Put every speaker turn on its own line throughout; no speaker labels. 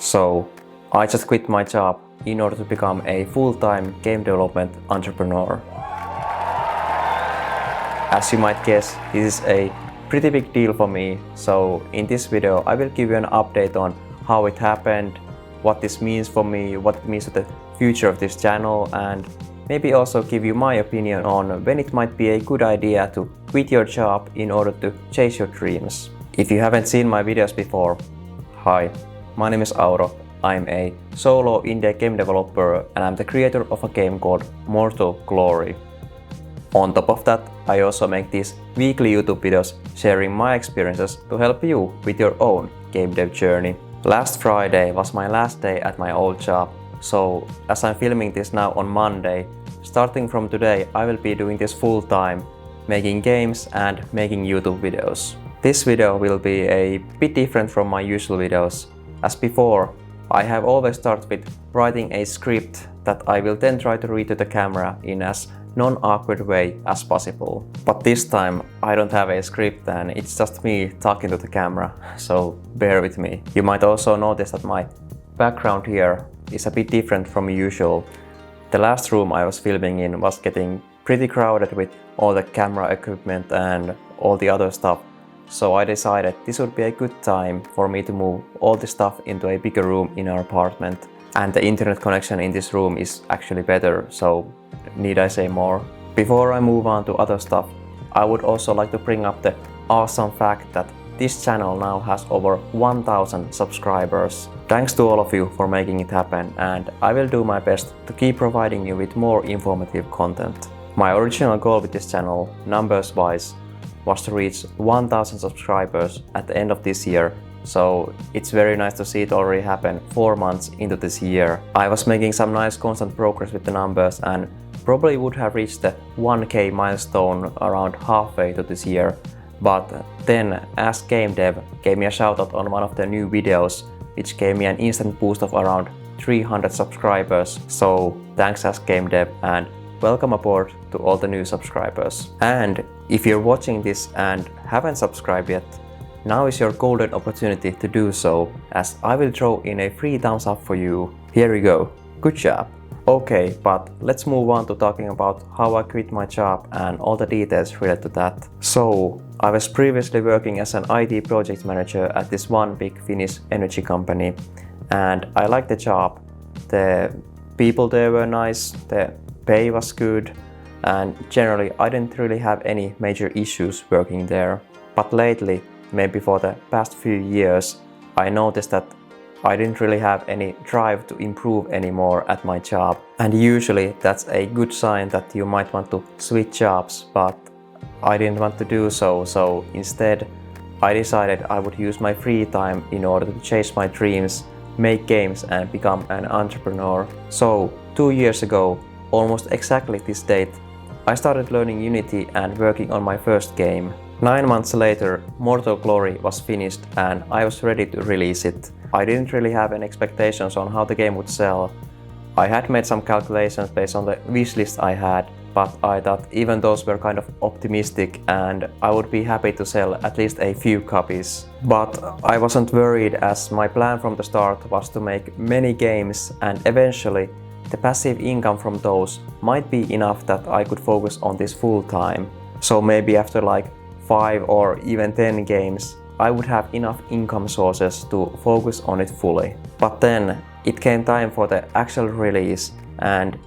So I just quit my job in order to become a full-time game development entrepreneur. As you might guess, this is a pretty big deal for me, so in this video I will give you an update on how it happened, what this means for me, what it means to the future of this channel, and maybe also give you my opinion on when it might be a good idea to quit your job in order to chase your dreams. If you haven't seen my videos before, hi, my name is Auro. I'm a solo indie game developer and I'm the creator of a game called Mortal Glory. On top of that, I also make these weekly YouTube videos sharing my experiences to help you with your own game dev journey. Last Friday was my last day at my old job, so as I'm filming this now on Monday, starting from today I will be doing this full time, making games and making YouTube videos. This video will be a bit different from my usual videos, as before I have always started with writing a script that I will then try to read to the camera in as non-awkward way as possible. But this time I don't have a script and it's just me talking to the camera, so bear with me. You might also notice that my background here is a bit different from usual. The last room I was filming in was getting pretty crowded with all the camera equipment and all the other stuff, so I decided this would be a good time for me to move all the stuff into a bigger room in our apartment. And the internet connection in this room is actually better, so need I say more? Before I move on to other stuff, I would also like to bring up the awesome fact that this channel now has over 1000 subscribers. Thanks to all of you for making it happen, and I will do my best to keep providing you with more informative content. My original goal with this channel, numbers wise, was to reach 1000 subscribers at the end of this year. So it's very nice to see it already happen 4 months into this year. I was making some nice constant progress with the numbers and probably would have reached the 1k milestone around halfway to this year. But then Ask Game Dev gave me a shoutout on one of their new videos, which gave me an instant boost of around 300 subscribers. So thanks Ask Game Dev and welcome aboard to all the new subscribers. And if you're watching this and haven't subscribed yet, now is your golden opportunity to do so, as I will throw in a free thumbs up for you. Here you go. Good job. Okay, but let's move on to talking about how I quit my job and all the details related to that. So, I was previously working as an IT project manager at this one big Finnish energy company, and I liked the job. The people there were nice, the pay was good, and generally I didn't really have any major issues working there. But lately, maybe for the past few years, I noticed that I didn't really have any drive to improve anymore at my job. And usually that's a good sign that you might want to switch jobs, but I didn't want to do so, so instead I decided I would use my free time in order to chase my dreams, make games and become an entrepreneur. So 2 years ago, almost exactly this date, I started learning Unity and working on my first game. 9 months later, Mortal Glory was finished and I was ready to release it. I didn't really have any expectations on how the game would sell. I had made some calculations based on the wishlist I had, but I thought even those were kind of optimistic and I would be happy to sell at least a few copies. But I wasn't worried, as my plan from the start was to make many games and eventually the passive income from those might be enough that I could focus on this full time. So maybe after like 5 or even 10 games, I would have enough income sources to focus on it fully. But then it came time for the actual release, and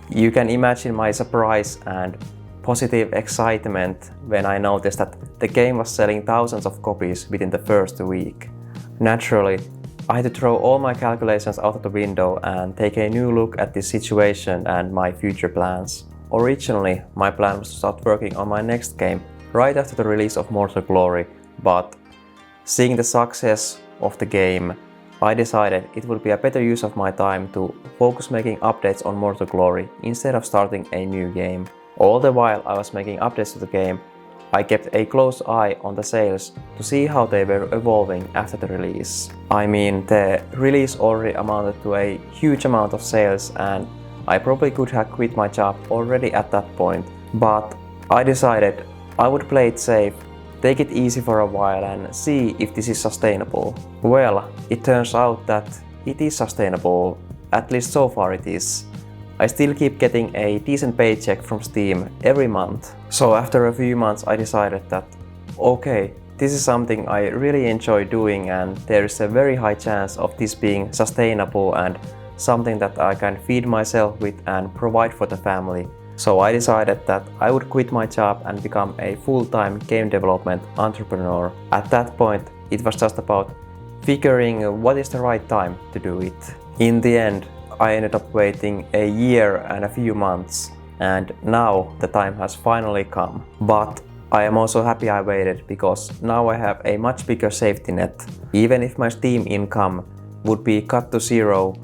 you can imagine my surprise and positive excitement when I noticed that the game was selling thousands of copies within the first week. Naturally, I had to throw all my calculations out of the window and take a new look at this situation and my future plans. Originally, my plan was to start working on my next game right after the release of Mortal Glory, but seeing the success of the game, I decided it would be a better use of my time to focus making updates on Mortal Glory instead of starting a new game. All the while I was making updates to the game, I kept a close eye on the sales to see how they were evolving after the release. I mean, the release already amounted to a huge amount of sales and I probably could have quit my job already at that point, but I decided I would play it safe, take it easy for a while and see if this is sustainable. Well, it turns out that it is sustainable, at least so far it is. I still keep getting a decent paycheck from Steam every month. So after a few months I decided that, okay, this is something I really enjoy doing and there is a very high chance of this being sustainable and something that I can feed myself with and provide for the family. So I decided that I would quit my job and become a full-time game development entrepreneur. At that point, it was just about figuring what is the right time to do it. In the end, I ended up waiting a year and a few months, and now the time has finally come. But I am also happy I waited, because now I have a much bigger safety net. Even if my Steam income would be cut to zero,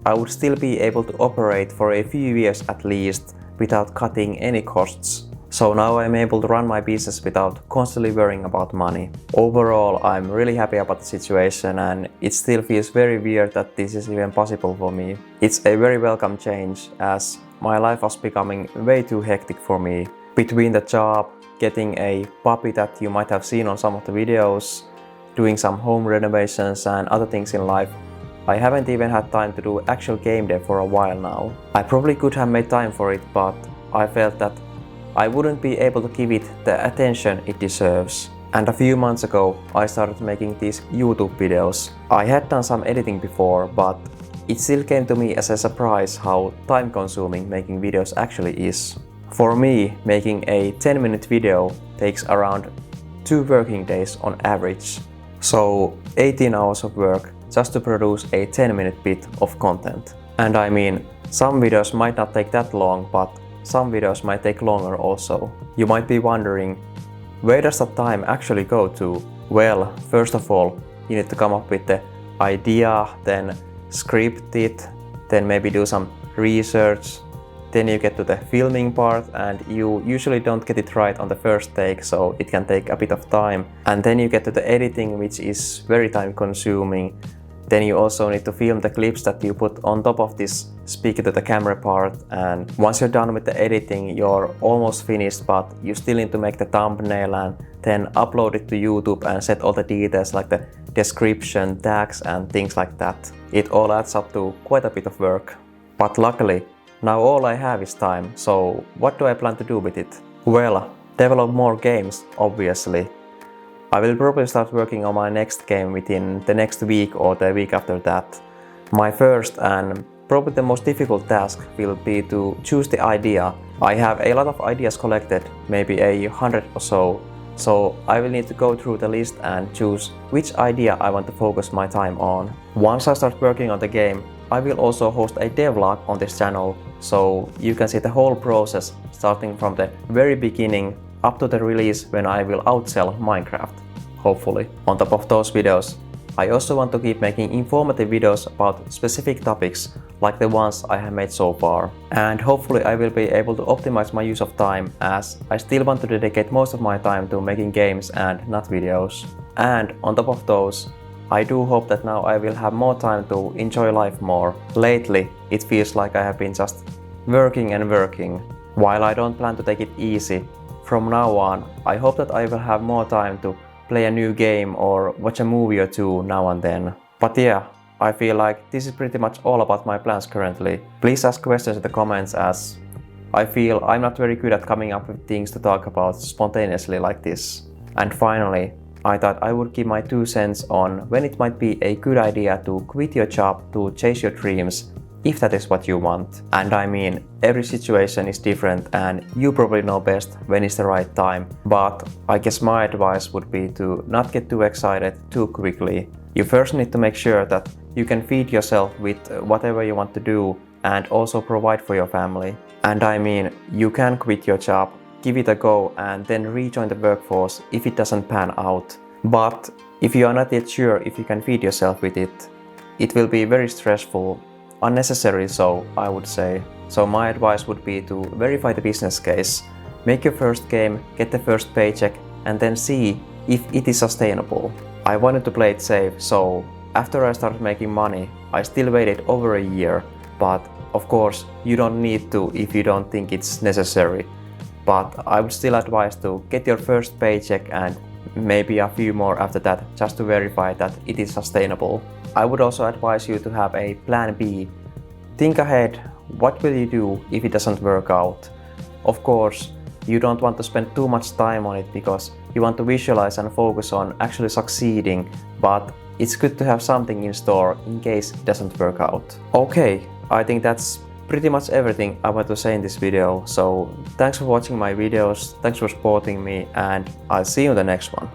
I would still be able to operate for a few years at least without cutting any costs. So now I'm able to run my business without constantly worrying about money. Overall, I'm really happy about the situation, and it still feels very weird that this is even possible for me. It's a very welcome change, as my life was becoming way too hectic for me. Between the job, getting a puppy that you might have seen on some of the videos, doing some home renovations and other things in life, I haven't even had time to do actual game dev for a while now. I probably could have made time for it, but I felt that I wouldn't be able to give it the attention it deserves. And a few months ago, I started making these YouTube videos. I had done some editing before, but it still came to me as a surprise how time-consuming making videos actually is. For me, making a 10-minute video takes around 2 working days on average. So 18 hours of work just to produce a 10-minute bit of content. And I mean, some videos might not take that long, but some videos might take longer also. You might be wondering, where does that time actually go to? Well, first of all, you need to come up with the idea, then script it, then maybe do some research. Then you get to the filming part, and you usually don't get it right on the first take, so it can take a bit of time. And then you get to the editing, which is very time consuming. Then you also need to film the clips that you put on top of this speaking to the camera part, and once you're done with the editing, you're almost finished, but you still need to make the thumbnail and then upload it to YouTube and set all the details like the description, tags and things like that. It all adds up to quite a bit of work. But luckily, now all I have is time, so what do I plan to do with it? Well, develop more games, obviously. I will probably start working on my next game within the next week or the week after that. My first and probably the most difficult task will be to choose the idea. I have a lot of ideas collected, maybe 100 or so I will need to go through the list and choose which idea I want to focus my time on. Once I start working on the game, I will also host a devlog on this channel, so you can see the whole process starting from the very beginning up to the release when I will outsell Minecraft, hopefully. On top of those videos, I also want to keep making informative videos about specific topics like the ones I have made so far. And hopefully I will be able to optimize my use of time, as I still want to dedicate most of my time to making games and not videos. And on top of those, I do hope that now I will have more time to enjoy life more. Lately, it feels like I have been just working and working. While I don't plan to take it easy, from now on, I hope that I will have more time to play a new game or watch a movie or two now and then. But yeah, I feel like this is pretty much all about my plans currently. Please ask questions in the comments, as I feel I'm not very good at coming up with things to talk about spontaneously like this. And finally, I thought I would give my 2 cents on when it might be a good idea to quit your job to chase your dreams, if that is what you want. And I mean, every situation is different and you probably know best when is the right time, but I guess my advice would be to not get too excited too quickly. You first need to make sure that you can feed yourself with whatever you want to do and also provide for your family. And I mean, you can quit your job, give it a go and then rejoin the workforce if it doesn't pan out. But if you are not yet sure if you can feed yourself with it, it will be very stressful. Unnecessary so, I would say. So my advice would be to verify the business case, make your first game, get the first paycheck, and then see if it is sustainable. I wanted to play it safe, so after I started making money, I still waited over a year. But of course, you don't need to if you don't think it's necessary. But I would still advise to get your first paycheck and maybe a few more after that, just to verify that it is sustainable. I would also advise you to have a plan B. Think ahead, what will you do if it doesn't work out? Of course, you don't want to spend too much time on it because you want to visualize and focus on actually succeeding, but it's good to have something in store in case it doesn't work out. Okay, I think that's pretty much everything I want to say in this video. So thanks for watching my videos, thanks for supporting me, and I'll see you in the next one.